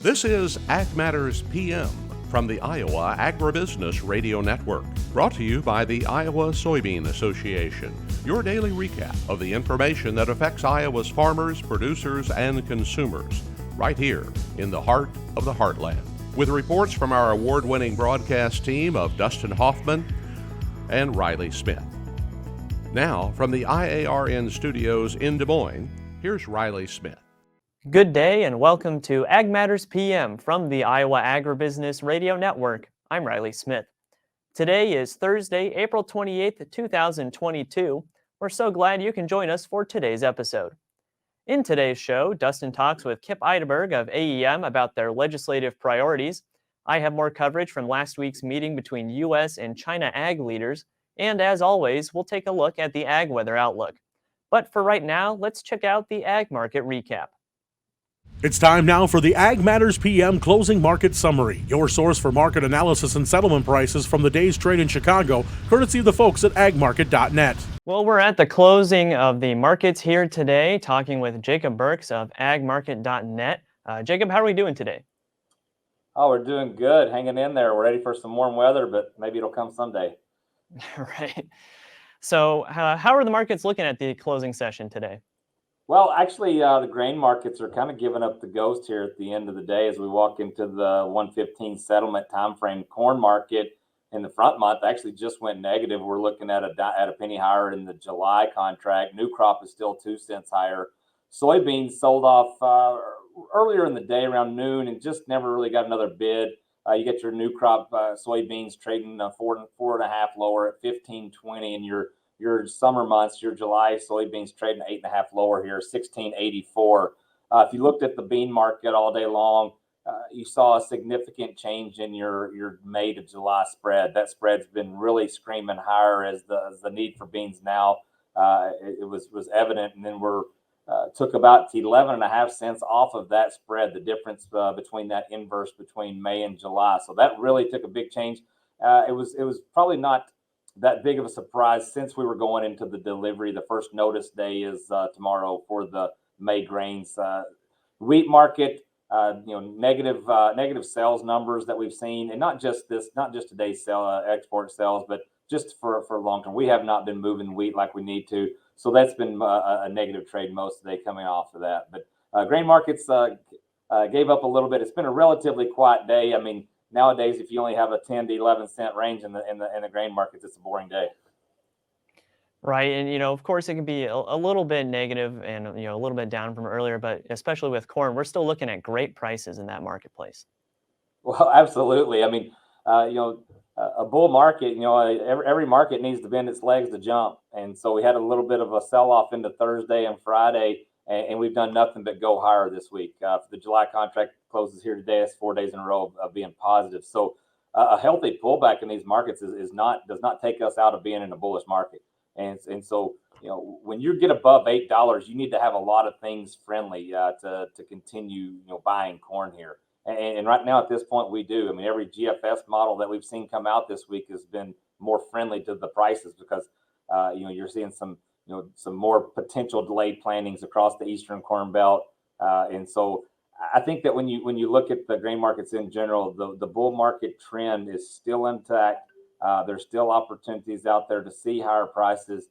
This is Ag Matters PM from the Iowa Agribusiness Radio Network, brought to you by the Iowa Soybean Association, your daily recap of the information that affects Iowa's farmers, producers, and consumers, right here in the heart of the heartland. With reports from our award-winning broadcast team of Dustin Hoffman and Riley Smith. Now, from the IARN studios in Des Moines, here's Riley Smith. Good day and welcome to Ag Matters PM from the Iowa Agribusiness Radio Network. I'm Riley Smith. Today is Thursday, April 28th, 2022. We're so glad you can join us for today's episode. In today's show, Dustin talks with Kip Eideberg of AEM about their legislative priorities. I have more coverage from last week's meeting between U.S. and China ag leaders. And as always, we'll take a look at the ag weather outlook. But for right now, let's check out the ag market recap. It's time now for the Ag Matters PM Closing Market Summary, your source for market analysis and settlement prices from the day's trade in Chicago, courtesy of the folks at agmarket.net. Well, we're at the closing of the markets here today, talking with Jacob Burks of agmarket.net. Jacob, how are we doing today? Oh, we're doing good. Hanging in there. We're ready for some warm weather, but maybe it'll come someday. Right. So how are the markets looking at the closing session today? Well, actually, the grain markets are kind of giving up the ghost here at the end of the day as we walk into the 115 settlement timeframe. Corn market in the front month actually just went negative. We're looking at a penny higher in the July contract. New crop is still 2 cents higher. Soybeans sold off earlier in the day around noon and just never really got another bid. You get your new crop soybeans trading 4.5 lower at 15.20, and your summer months, your July soybeans trading 8.5 lower here, 16.84. If you looked at the bean market all day long, you saw a significant change in your May to July spread. That spread's been really screaming higher as the need for beans now it was evident, and then we're took about 11.5 cents off of that spread, the difference between that inverse between May and July. So that really took a big change. It was probably not that big of a surprise since we were going into the delivery. The first notice day is tomorrow for the May grains. Wheat market, negative sales numbers that we've seen, and not just today's export sales, but just for long term. We have not been moving wheat like we need to, so that's been a negative trade most of the day coming off of that. But grain markets gave up a little bit. It's been a relatively quiet day. I mean, nowadays, if you only have a 10 to 11 cent range in the grain markets, it's a boring day. Right, and of course, it can be a little bit negative and a little bit down from earlier, but especially with corn, we're still looking at great prices in that marketplace. Well, absolutely. I mean, a bull market, every market needs to bend its legs to jump, and so we had a little bit of a sell-off into Thursday and Friday, and we've done nothing but go higher this week. The July contract closes here today. It's 4 days in a row of being positive. So a healthy pullback in these markets does not take us out of being in a bullish market. And so when you get above $8, you need to have a lot of things friendly to continue buying corn here. And right now at this point we do. I mean, every GFS model that we've seen come out this week has been more friendly to the prices because you're seeing some more potential delayed plantings across the Eastern Corn Belt. And so I think that when you look at the grain markets in general, the bull market trend is still intact. There's still opportunities out there to see higher prices.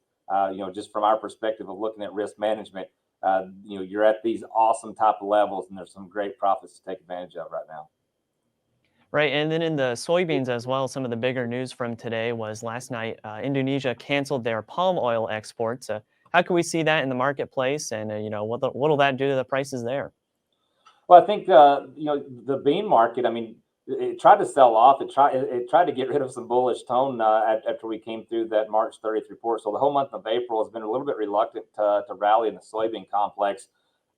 Just from our perspective of looking at risk management, you're at these awesome type of levels, and there's some great profits to take advantage of right now. Right, and then in the soybeans as well, some of the bigger news from today was last night, Indonesia canceled their palm oil exports. How can we see that in the marketplace, and what will that do to the prices there? Well, I think the bean market. I mean, it tried to sell off. It tried to get rid of some bullish tone after we came through that March 30th report. So the whole month of April has been a little bit reluctant to rally in the soybean complex.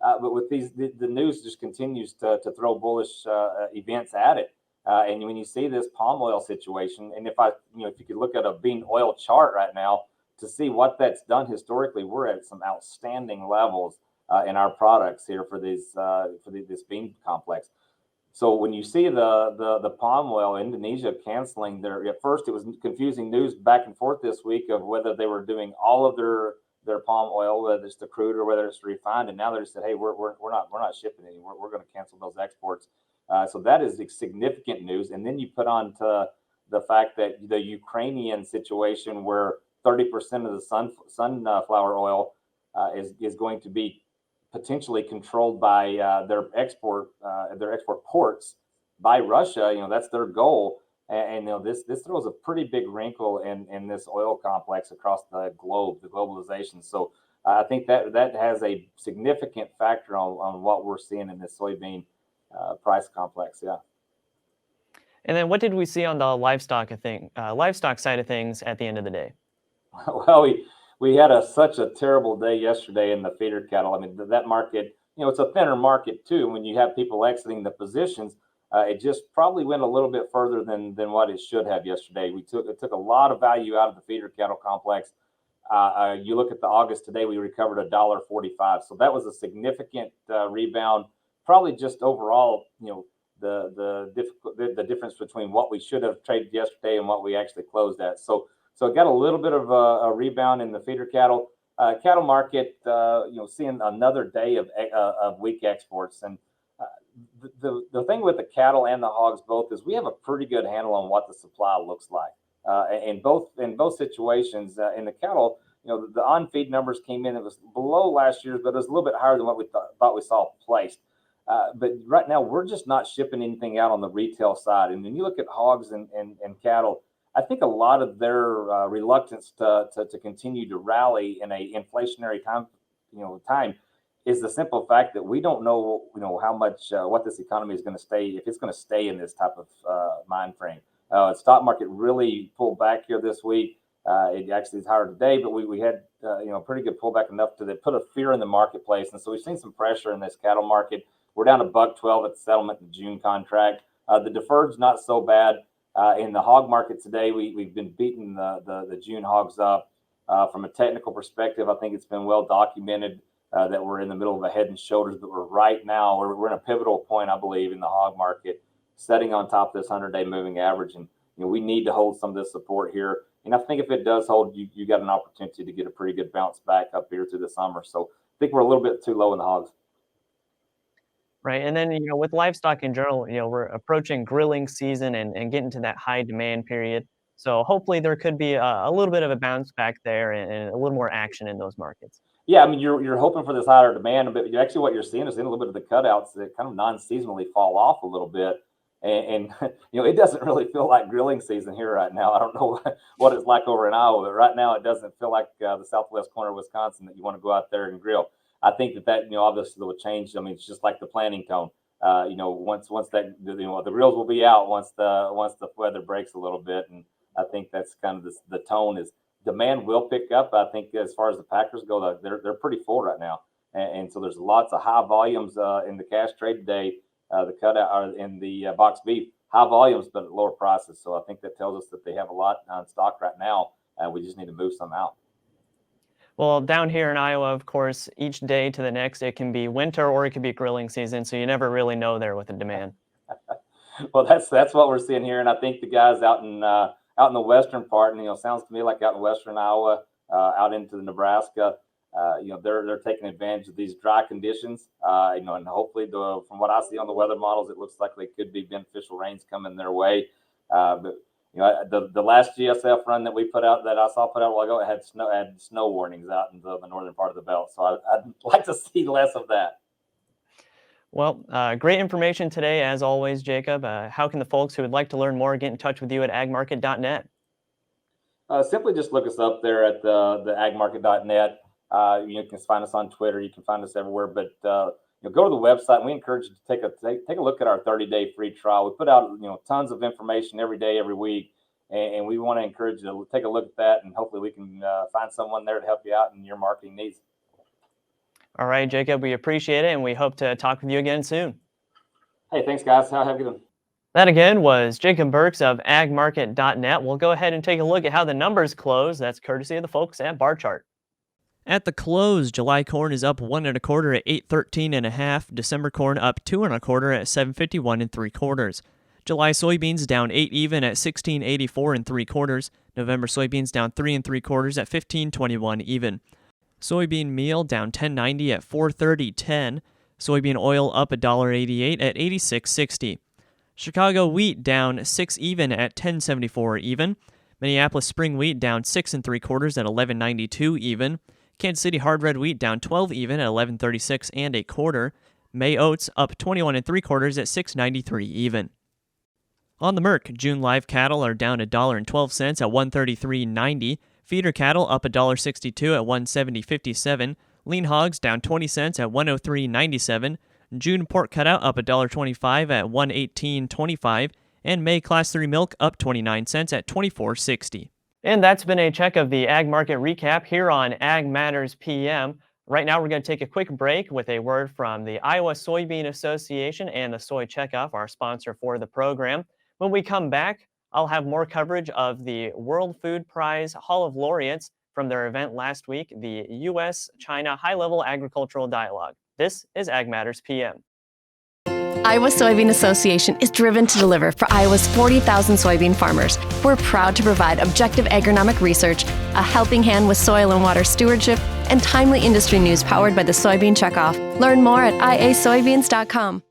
But with the news just continues to throw bullish events at it. And when you see this palm oil situation, and if you could look at a bean oil chart right now to see what that's done historically, we're at some outstanding levels in our products here for this bean complex. So when you see the palm oil, Indonesia canceling at first it was confusing news back and forth this week of whether they were doing all of their palm oil, whether it's the crude or whether it's refined, and now they just said, hey, we're not shipping anymore. We're going to cancel those exports. So that is significant news. And then you put on to the fact that the Ukrainian situation where 30% of the sunflower oil is going to be potentially controlled by their export ports by Russia. That's their goal. And this throws a pretty big wrinkle in this oil complex across the globe, the globalization. So I think that has a significant factor on what we're seeing in this soybean price complex. Yeah. And then what did we see on the livestock side of things at the end of the day? Well, we had such a terrible day yesterday in the feeder cattle. I mean, that market, it's a thinner market too. When you have people exiting the positions, it just probably went a little bit further than what it should have yesterday. It took a lot of value out of the feeder cattle complex. You look at the August today, we recovered $1.45. So that was a significant rebound. Probably just overall, the difference between what we should have traded yesterday and what we actually closed at. So it got a little bit of a rebound in the feeder cattle market. Seeing another day of weak exports. And the thing with the cattle and the hogs both is we have a pretty good handle on what the supply looks like. In both situations, in the cattle, the on-feed numbers came in. It was below last year's, but it was a little bit higher than what we thought we saw placed. But right now, we're just not shipping anything out on the retail side. And when you look at hogs and cattle, I think a lot of their reluctance to continue to rally in a inflationary time is the simple fact that we don't know, how much what this economy is going to stay, if it's going to stay in this type of mind frame. The stock market really pulled back here this week. It actually is higher today, but we had pretty good pullback enough to put a fear in the marketplace, and so we've seen some pressure in this cattle market. We're down to $1.12 at the settlement in the June contract. The deferred's not so bad. In the hog market today, we've been beating the June hogs up. From a technical perspective, I think it's been well documented that we're in the middle of a head and shoulders, but we're in a pivotal point, I believe, in the hog market, setting on top of this 100-day moving average. And we need to hold some of this support here. And I think if it does hold, you got an opportunity to get a pretty good bounce back up here through the summer. So I think we're a little bit too low in the hogs. Right. And then, with livestock in general, we're approaching grilling season and getting to that high demand period. So hopefully there could be a little bit of a bounce back there and a little more action in those markets. Yeah, I mean, you're hoping for this higher demand, but actually what you're seeing is a little bit of the cutouts that kind of non-seasonally fall off a little bit. And it doesn't really feel like grilling season here right now. I don't know what it's like over in Iowa, but right now it doesn't feel like the southwest corner of Wisconsin that you want to go out there and grill. I think that obviously will change. I mean, it's just like the planting tone. Once that the grills will be out once the weather breaks a little bit, and I think that's kind of the tone is demand will pick up. I think as far as the packers go, they're pretty full right now, and so there's lots of high volumes in the cash trade today. The cutout are in the box beef, high volumes but at lower prices. So I think that tells us that they have a lot on stock right now. We just need to move some out. Well, down here in Iowa, of course, each day to the next, it can be winter or it could be grilling season. So you never really know there with the demand. Well, that's what we're seeing here. And I think the guys out in the western part, and sounds to me like out in western Iowa, out into the Nebraska, they're taking advantage of these dry conditions, and hopefully from what I see on the weather models, it looks like they could be beneficial rains coming their way. But the last GSF run that we put out, that I saw put out a while ago, it had snow warnings out in the northern part of the belt. So I'd like to see less of that. Well, great information today, as always, Jacob. How can the folks who would like to learn more get in touch with you at agmarket.net? Simply just look us up there at the agmarket.net. You can find us on Twitter. You can find us everywhere. But go to the website. And we encourage you to take a look at our 30-day free trial. We put out tons of information every day, every week, and we want to encourage you to take a look at that. And hopefully we can find someone there to help you out in your marketing needs. All right, Jacob, we appreciate it, and we hope to talk with you again soon. Hey, thanks, guys. Have a good one. That again was Jacob Burks of agmarket.net. We'll go ahead and take a look at how the numbers close. That's courtesy of the folks at Bar Chart. At the close, July corn is up 1 1/4 at 813.5. December corn up 2 1/4 at 751 3/4. July soybeans down 8 even at 1684 3/4. November soybeans down 3 3/4 at 1521 even. Soybean meal down 10.90 at 430.10. Soybean oil up $1.88 at 86.60. Chicago wheat down 6 even at 10.74 even. Minneapolis spring wheat down 6 3/4 at 11.92 even. Kansas City hard red wheat down 12 even at 11.36 1/4. May oats up 21 3/4 at 6.93 even. On the Merc, June live cattle are down $1.12 at 133.90. Feeder cattle up $1.62 at 170.57. Lean hogs down 20 cents at 103.97. June pork cutout up $1.25 at 118.25. And May Class 3 milk up 29 cents at 24.60. And that's been a check of the Ag Market Recap here on Ag Matters PM. Right now, we're going to take a quick break with a word from the Iowa Soybean Association and the Soy Checkoff, our sponsor for the program. When we come back, I'll have more coverage of the World Food Prize Hall of Laureates from their event last week, the U.S.-China High-Level Agricultural Dialogue. This is Ag Matters PM. Iowa Soybean Association is driven to deliver for Iowa's 40,000 soybean farmers. We're proud to provide objective agronomic research, a helping hand with soil and water stewardship, and timely industry news powered by the Soybean Checkoff. Learn more at iasoybeans.com.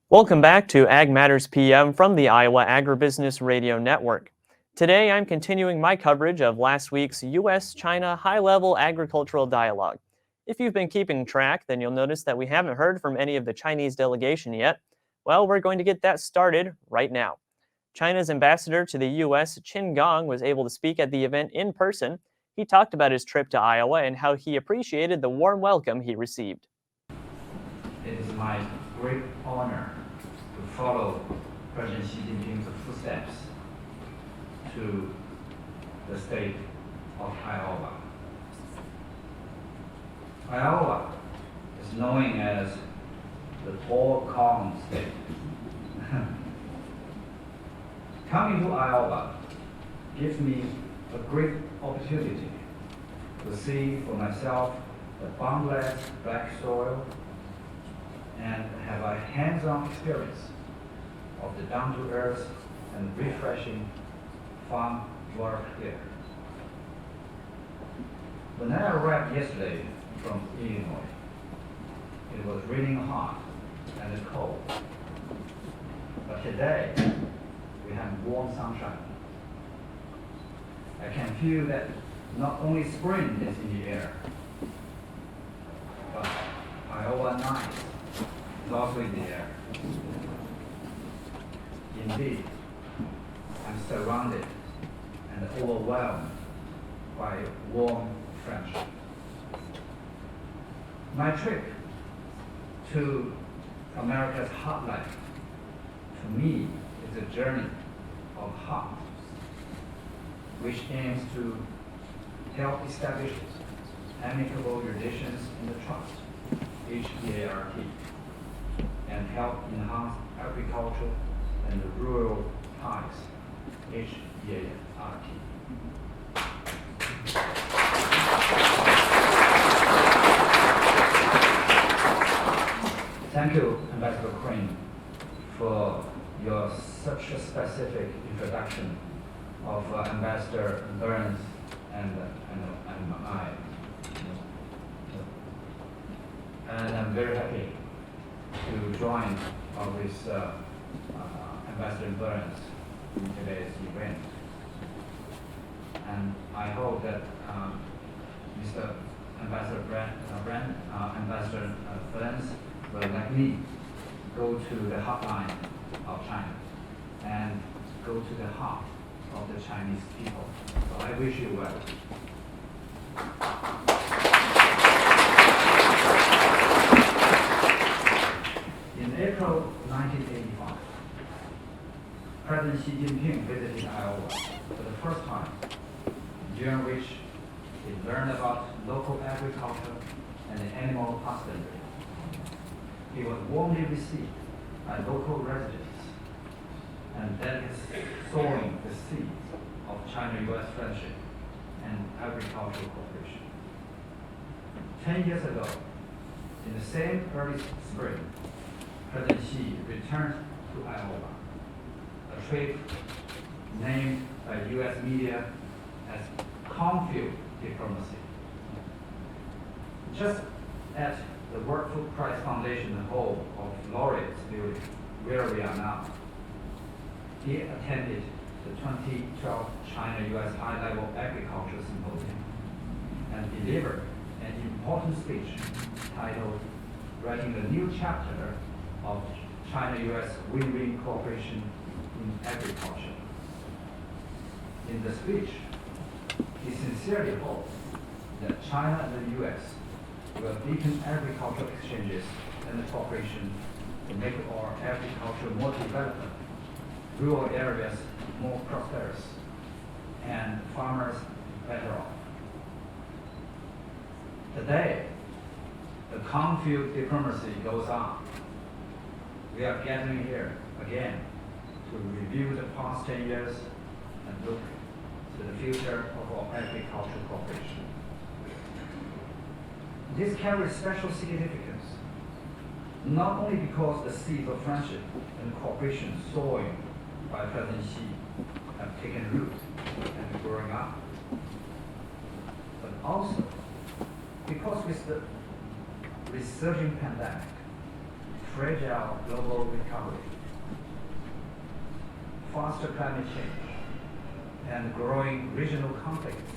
Welcome back to Ag Matters PM from the Iowa Agribusiness Radio Network. Today, I'm continuing my coverage of last week's U.S.-China High-Level Agricultural Dialogue. If you've been keeping track, then you'll notice that we haven't heard from any of the Chinese delegation yet. Well, we're going to get that started right now. China's ambassador to the U.S., Qin Gang, was able to speak at the event in person. He talked about his trip to Iowa and how he appreciated the warm welcome he received. It is my great honor to follow President Xi Jinping's footsteps to the state of Iowa. Iowa is known as the tall, calm state. Coming to Iowa gives me a great opportunity to see for myself the boundless black soil and have a hands-on experience of the down-to-earth and refreshing farm work here. When I arrived yesterday from Illinois, it was raining hard and cold. But today, we have warm sunshine. I can feel that not only spring is in the air, but Iowa night is also in the air. Indeed, I'm surrounded and overwhelmed by warm friendship. My trip to America's heartland, to me, is a journey of heart, which aims to help establish amicable relations in the trust, HEART, and help enhance agriculture and the rural ties, HEART. Thank you, Ambassador Crane, for your such a specific introduction of Ambassador Burns and I. And I'm very happy to join with Ambassador Burns in today's event. And I hope that Mr. Ambassador Ambassador Burns will, like me, go to the hotline of China and go to the heart of the Chinese people. So I wish you well. In April 1985, President Xi Jinping visited Iowa for the first time, during which he learned about local agriculture and animal husbandry. He was warmly received by local residents, and that is sowing the seeds of China-U.S. friendship and agricultural cooperation. 10 years ago, in the same early spring, President Xi returned to Iowa, a trip named by U.S. media as cornfield diplomacy. Just at the World Food Prize Foundation Hall of Laureates building, where we are now, he attended the 2012 China-US High-Level Agriculture Symposium and delivered an important speech titled "Writing a New Chapter of China-US Win-Win Cooperation in Agriculture." In the speech, he sincerely hoped that China and the US will deepen agricultural exchanges and cooperation to make our agriculture more developed, rural areas more prosperous, and farmers better off. Today, the cornfield diplomacy goes on. We are gathering here again to review the past 10 years and look to the future of our agricultural cooperation. This carries special significance, not only because the seeds of friendship and cooperation sown by President Xi have taken root and growing up, but also because with the resurging pandemic, fragile global recovery, faster climate change, and growing regional conflicts,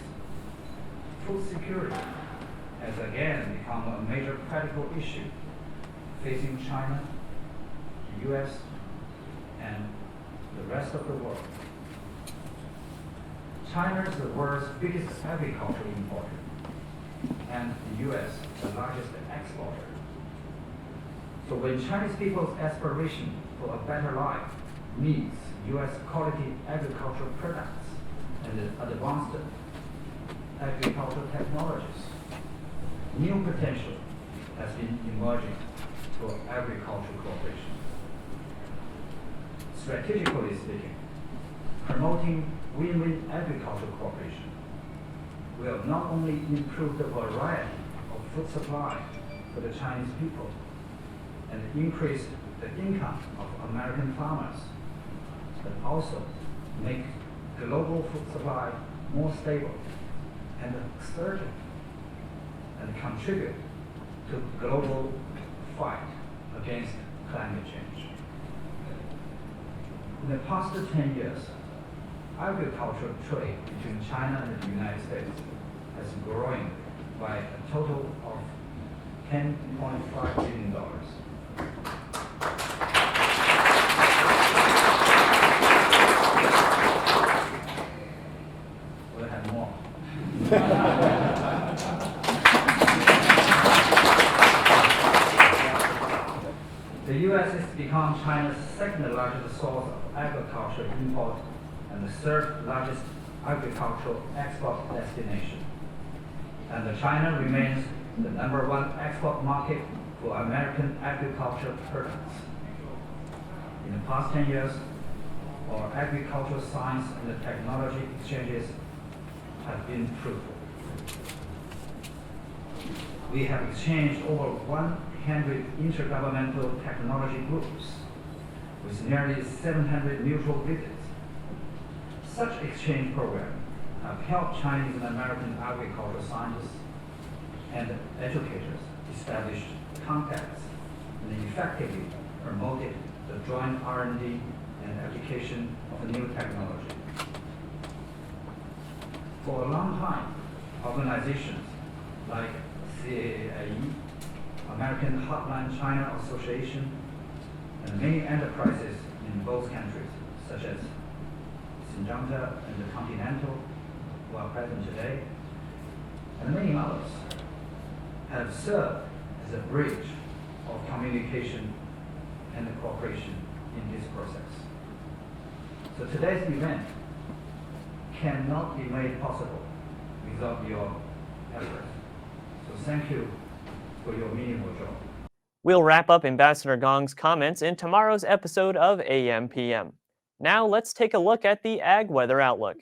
food security has again become a major critical issue facing China, the US, and the rest of the world. China is the world's biggest agricultural importer, and the US the largest exporter. So when Chinese people's aspiration for a better life meets US quality agricultural products and advanced agricultural technologies, new potential has been emerging for agricultural cooperation. Strategically speaking, promoting win-win agricultural cooperation will not only improve the variety of food supply for the Chinese people and increase the income of American farmers, but also make global food supply more stable and sturdy, and contribute to global fight against climate change. In the past 10 years, agricultural trade between China and the United States has grown by a total of $10.5 billion. We'll have more. The U.S. has become China's second largest source of agricultural import and the third largest agricultural export destination. And China remains the #1 export market for American agricultural products. In the past 10 years, our agricultural science and technology exchanges have been fruitful. We have exchanged over 100 intergovernmental technology groups with nearly 700 mutual visits. Such exchange programs have helped Chinese and American agricultural scientists and educators establish contacts and effectively promoted the joint R&D and application of new technology. For a long time, organizations like CAAE, American Hotline China Association, and many enterprises in both countries, such as Syngenta and the Continental, who are present today, and many others, have served as a bridge of communication and cooperation in this process. So today's event cannot be made possible without your efforts. So thank you for your meaningful job. We'll wrap up Ambassador Gong's comments in tomorrow's episode of AM/PM. Now let's take a look at the ag weather outlook.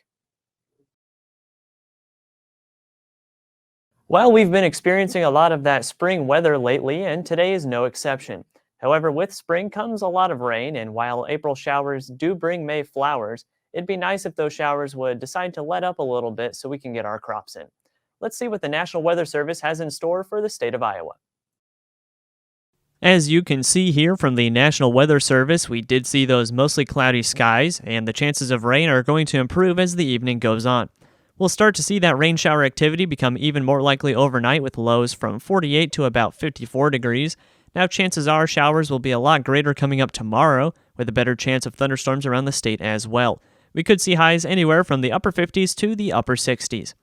Well, we've been experiencing a lot of that spring weather lately, and today is no exception. However, with spring comes a lot of rain, and while April showers do bring May flowers, it'd be nice if those showers would decide to let up a little bit so we can get our crops in. Let's see what the National Weather Service has in store for the state of Iowa. As you can see here from the National Weather Service, we did see those mostly cloudy skies, and the chances of rain are going to improve as the evening goes on. We'll start to see that rain shower activity become even more likely overnight with lows from 48 to about 54 degrees. Now chances are showers will be a lot greater coming up tomorrow, with a better chance of thunderstorms around the state as well. We could see highs anywhere from the upper 50s to the upper 60s.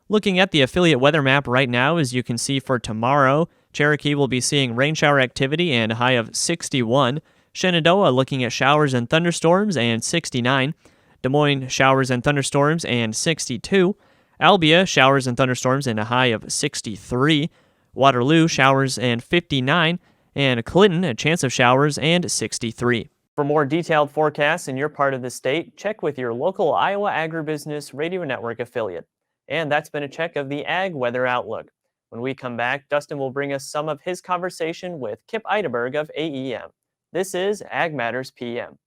Looking at the affiliate weather map right now, as you can see for tomorrow, Cherokee will be seeing rain shower activity and a high of 61. Shenandoah looking at showers and thunderstorms and 69. Des Moines, showers and thunderstorms and 62. Albia, showers and thunderstorms and a high of 63. Waterloo, showers and 59. And Clinton, a chance of showers and 63. For more detailed forecasts in your part of the state, check with your local Iowa Agribusiness Radio Network affiliate. And that's been a check of the Ag Weather Outlook. When we come back, Dustin will bring us some of his conversation with Kip Eideberg of AEM. This is Ag Matters PM.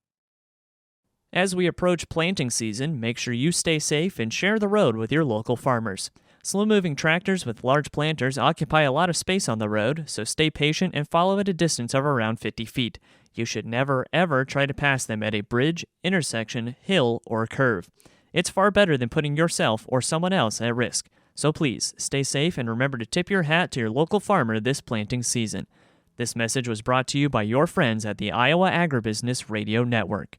As we approach planting season, make sure you stay safe and share the road with your local farmers. Slow-moving tractors with large planters occupy a lot of space on the road, so stay patient and follow at a distance of around 50 feet. You should never, ever try to pass them at a bridge, intersection, hill, or curve. It's far better than putting yourself or someone else at risk. So please, stay safe and remember to tip your hat to your local farmer this planting season. This message was brought to you by your friends at the Iowa Agribusiness Radio Network.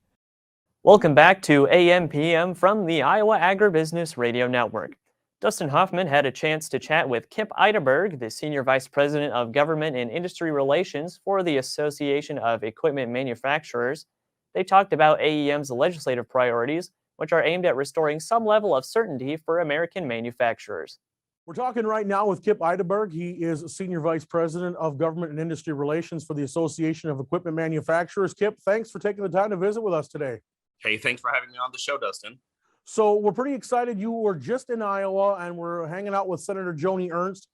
Welcome back to AM/PM from the Iowa Agribusiness Radio Network. Dustin Hoffman had a chance to chat with Kip Eideberg, the Senior Vice President of Government and Industry Relations for the Association of Equipment Manufacturers. They talked about AEM's legislative priorities, which are aimed at restoring some level of certainty for American manufacturers. We're talking right now with Kip Eideberg. He is Senior Vice President of Government and Industry Relations for the Association of Equipment Manufacturers. Kip, thanks for taking the time to visit with us today. Hey, thanks for having me on the show, Dustin. So we're pretty excited. You were just in Iowa, and we're hanging out with Senator Joni Ernst,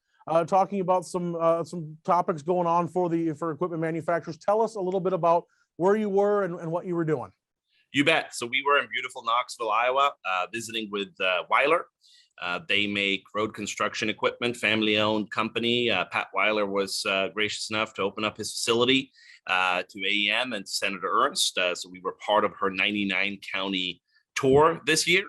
talking about some topics going on for equipment manufacturers. Tell us a little bit about where you were and what you were doing. You bet. So we were in beautiful Knoxville, Iowa, visiting with Weiler. They make road construction equipment, family-owned company. Pat Weiler was gracious enough to open up his facility to AEM and Senator Ernst. So we were part of her 99-county tour this year.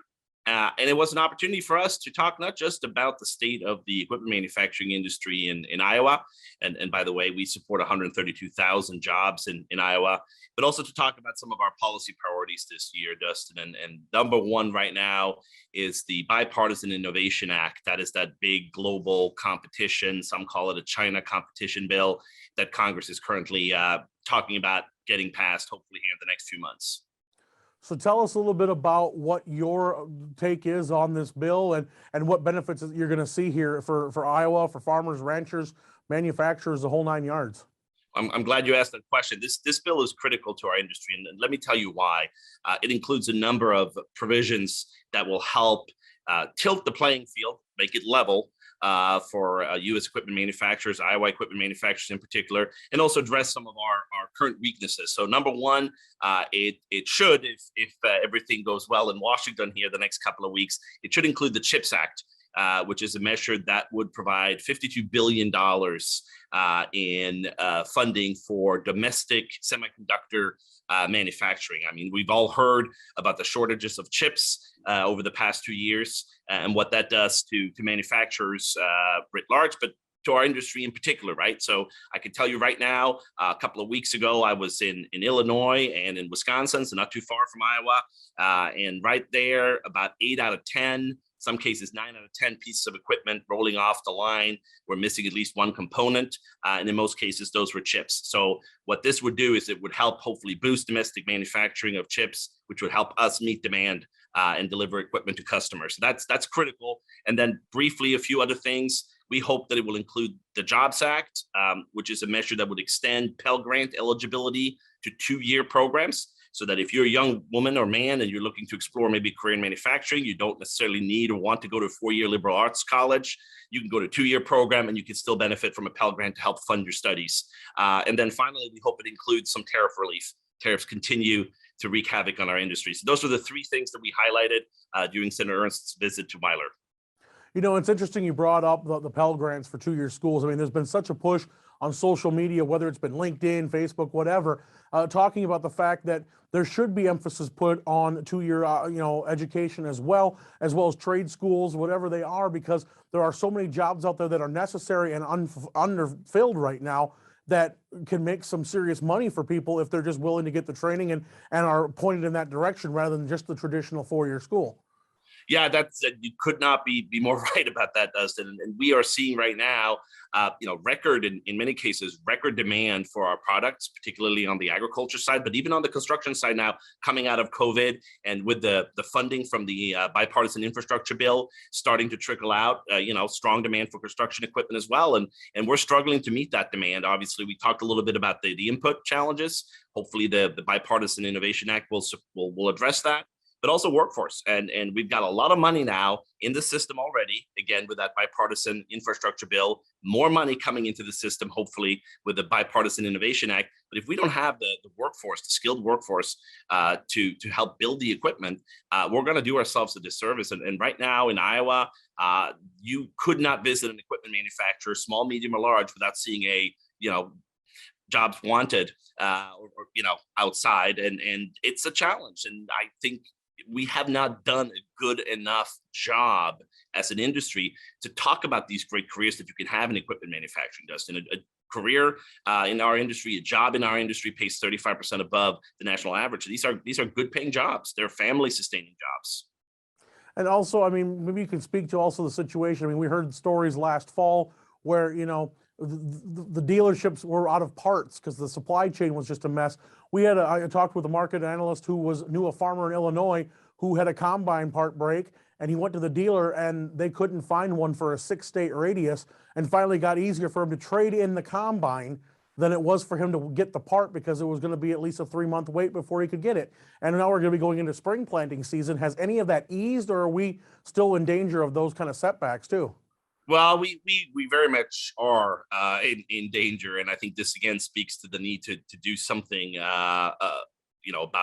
And it was an opportunity for us to talk not just about the state of the equipment manufacturing industry in Iowa, and by the way, we support 132,000 jobs in Iowa, but also to talk about some of our policy priorities this year, Dustin. And number one right now is the Bipartisan Innovation Act. That is that big global competition, some call it a China competition bill, that Congress is currently talking about getting passed, hopefully here in the next few months. So tell us a little bit about what your take is on this bill and what benefits you're going to see here for Iowa, for farmers, ranchers, manufacturers, the whole nine yards. I'm glad you asked that question. This bill is critical to our industry, and let me tell you why. It includes a number of provisions that will help tilt the playing field, make it level for U.S. equipment manufacturers, Iowa equipment manufacturers in particular, and also address some of our current weaknesses. So number one, it should, if everything goes well in Washington here the next couple of weeks, it should include the CHIPS Act, which is a measure that would provide $52 billion in funding for domestic semiconductor manufacturing. I mean, we've all heard about the shortages of chips over the past 2 years and what that does to manufacturers writ large, but to our industry in particular, right? So I can tell you right now, a couple of weeks ago, I was in Illinois and in Wisconsin, so not too far from Iowa. And right there, about 8 out of 10, some cases 9 out of 10 pieces of equipment rolling off the line were missing at least one component. And in most cases, those were chips. So what this would do is it would help hopefully boost domestic manufacturing of chips, which would help us meet demand and deliver equipment to customers. So that's critical. And then briefly, a few other things. We hope that it will include the Jobs Act, which is a measure that would extend Pell Grant eligibility to 2-year programs, so that if you're a young woman or man and you're looking to explore maybe a career in manufacturing, you don't necessarily need or want to go to a 4-year liberal arts college. You can go to a 2-year program and you can still benefit from a Pell Grant to help fund your studies. And then finally, we hope it includes some tariff relief. Tariffs continue to wreak havoc on our industry. So those are the 3 things that we highlighted during Senator Ernst's visit to Weiler. You know, it's interesting you brought up the Pell Grants for 2-year schools. I mean, there's been such a push on social media, whether it's been LinkedIn, Facebook, whatever, talking about the fact that there should be emphasis put on two-year education as well as trade schools, whatever they are, because there are so many jobs out there that are necessary and underfilled right now that can make some serious money for people if they're just willing to get the training and are pointed in that direction rather than just the traditional four-year school. Yeah, you could not be more right about that, Dustin. And we are seeing right now, record in many cases, record demand for our products, particularly on the agriculture side, but even on the construction side now, coming out of COVID and with the funding from the bipartisan infrastructure bill starting to trickle out, strong demand for construction equipment as well. And we're struggling to meet that demand. Obviously, we talked a little bit about the input challenges. Hopefully, the Bipartisan Innovation Act will address that. But also workforce. And we've got a lot of money now in the system already, again, with that bipartisan infrastructure bill, more money coming into the system, hopefully with the Bipartisan Innovation Act. But if we don't have the workforce, the skilled workforce to help build the equipment, we're going to do ourselves a disservice. And right now in Iowa, you could not visit an equipment manufacturer, small, medium, or large, without seeing a, jobs wanted outside. And it's a challenge. And I think we have not done a good enough job as an industry to talk about these great careers that you can have in equipment manufacturing, Dustin. A career in our industry, a job in our industry pays 35% above the national average. These are good paying jobs. They're family sustaining jobs. And also, I mean, maybe you can speak to also the situation. I mean, we heard stories last fall where, the dealerships were out of parts because the supply chain was just a mess. I talked with a market analyst who knew a farmer in Illinois who had a combine part break, and he went to the dealer and they couldn't find one for a 6-state radius, and finally got easier for him to trade in the combine than it was for him to get the part because it was going to be at least a 3-month wait before he could get it. And now we're going to be going into spring planting season. Has any of that eased, or are we still in danger of those kind of setbacks too? Well, we very much are in danger, and I think this again speaks to the need to do something, about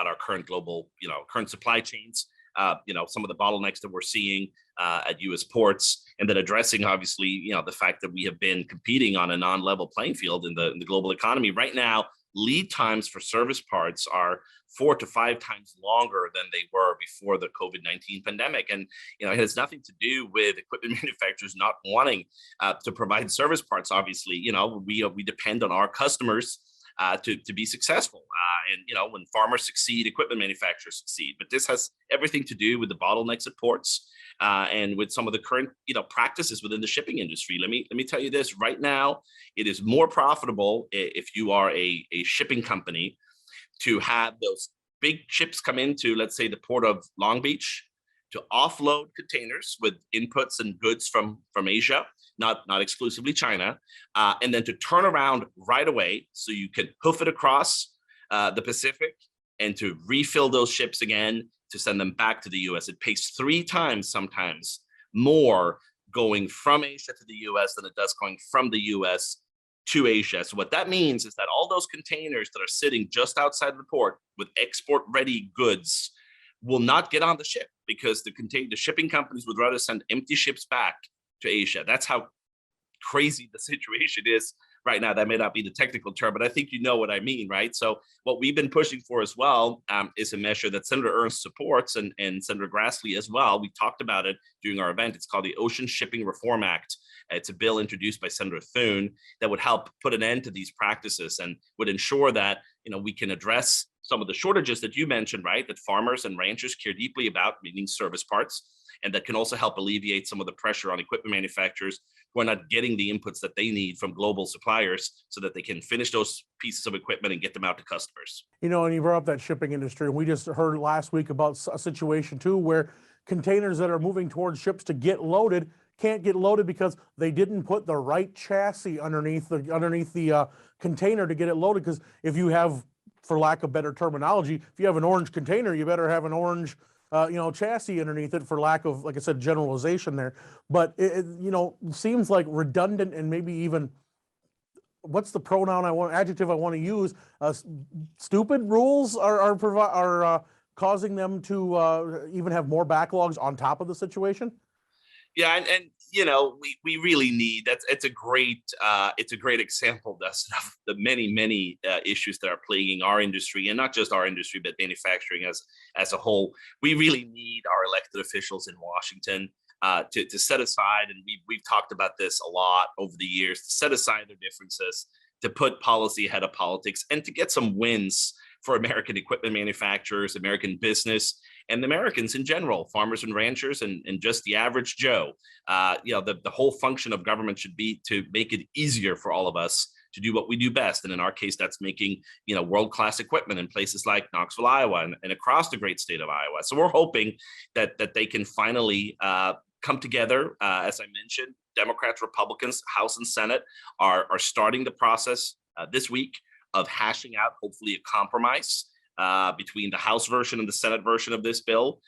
our current global, current supply chains. Some of the bottlenecks that we're seeing at U.S. ports, and then addressing obviously, the fact that we have been competing on a non-level playing field in the global economy right now. Lead times for service parts are 4 to 5 times longer than they were before the COVID-19 pandemic. And, it has nothing to do with equipment manufacturers not wanting to provide service parts. Obviously, we depend on our customers to be successful. And, when farmers succeed, equipment manufacturers succeed. But this has everything to do with the bottlenecks at ports and with some of the current, practices within the shipping industry. Let me tell you this right now. It is more profitable if you are a shipping company to have those big ships come into, let's say, the port of Long Beach, to offload containers with inputs and goods from Asia, not exclusively China, and then to turn around right away so you can hoof it across the Pacific and to refill those ships again to send them back to the US. It pays 3 times sometimes more going from Asia to the US than it does going from the US to Asia. So what that means is that all those containers that are sitting just outside the port with export-ready goods will not get on the ship because the shipping companies would rather send empty ships back to Asia. That's how crazy the situation is right now. That may not be the technical term, but I think you know what I mean, right? So what we've been pushing for as well is a measure that Senator Ernst supports and Senator Grassley as well. We talked about it during our event. It's called the Ocean Shipping Reform Act. It's a bill introduced by Senator Thune that would help put an end to these practices and would ensure that, we can address some of the shortages that you mentioned, right? That farmers and ranchers care deeply about, meaning service parts, and that can also help alleviate some of the pressure on equipment manufacturers who are not getting the inputs that they need from global suppliers so that they can finish those pieces of equipment and get them out to customers. And you brought up that shipping industry. We just heard last week about a situation too where containers that are moving towards ships to get loaded can't get loaded because they didn't put the right chassis underneath the container to get it loaded. Because if you have, for lack of better terminology, if you have an orange container, you better have an orange chassis underneath it, for lack of, like I said, generalization there. But it seems like redundant, and maybe even, what's the adjective I want to use? Stupid rules are causing them to even have more backlogs on top of the situation. Yeah, and we really need it's a great example, Dustin, of the many issues that are plaguing our industry, and not just our industry, but manufacturing as a whole. We really need our elected officials in Washington to set aside, and we've talked about this a lot over the years, to set aside their differences, to put policy ahead of politics, and to get some wins for American equipment manufacturers, American business, and Americans in general, farmers and ranchers, and just the average Joe. The whole function of government should be to make it easier for all of us to do what we do best. And in our case, that's making world-class equipment in places like Knoxville, Iowa, and across the great state of Iowa. So we're hoping that they can finally come together. As I mentioned, Democrats, Republicans, House and Senate are starting the process this week of hashing out, hopefully, a compromise between the House version and the Senate version of this bill,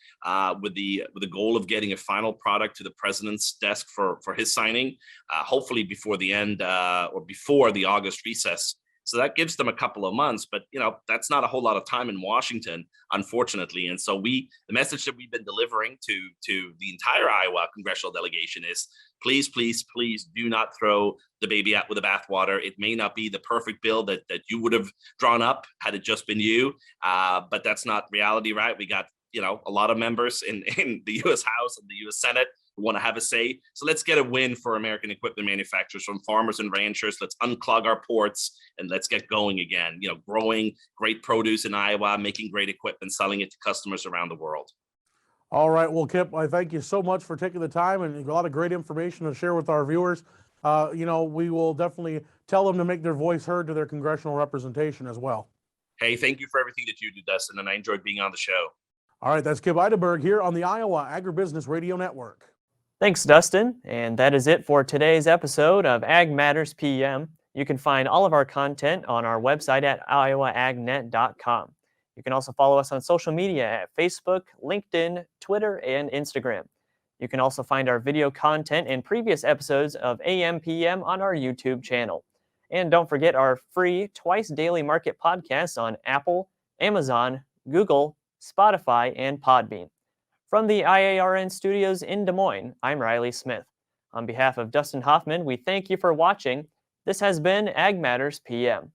with the goal of getting a final product to the president's desk for his signing, hopefully before the end or before the August recess. So that gives them a couple of months, but that's not a whole lot of time in Washington, unfortunately. And so the message that we've been delivering to the entire Iowa congressional delegation is, please, please, please do not throw the baby out with the bathwater. It may not be the perfect bill that you would have drawn up had it just been you, but that's not reality, right? We got a lot of members in the U.S. House and the U.S. Senate who want to have a say. So let's get a win for American equipment manufacturers, from farmers and ranchers. Let's unclog our ports and let's get going again. Growing great produce in Iowa, making great equipment, selling it to customers around the world. All right. Well, Kip, I thank you so much for taking the time, and a lot of great information to share with our viewers. We will definitely tell them to make their voice heard to their congressional representation as well. Hey, thank you for everything that you do, Dustin, and I enjoyed being on the show. All right. That's Kip Eideberg here on the Iowa Agribusiness Radio Network. Thanks, Dustin. And that is it for today's episode of Ag Matters PM. You can find all of our content on our website at iowaagnet.com. You can also follow us on social media at Facebook, LinkedIn, Twitter, and Instagram. You can also find our video content and previous episodes of AM PM on our YouTube channel. And don't forget our free twice daily market podcasts on Apple, Amazon, Google, Spotify, and Podbean. From the IARN studios in Des Moines, I'm Riley Smith. On behalf of Dustin Hoffman, we thank you for watching. This has been Ag Matters PM.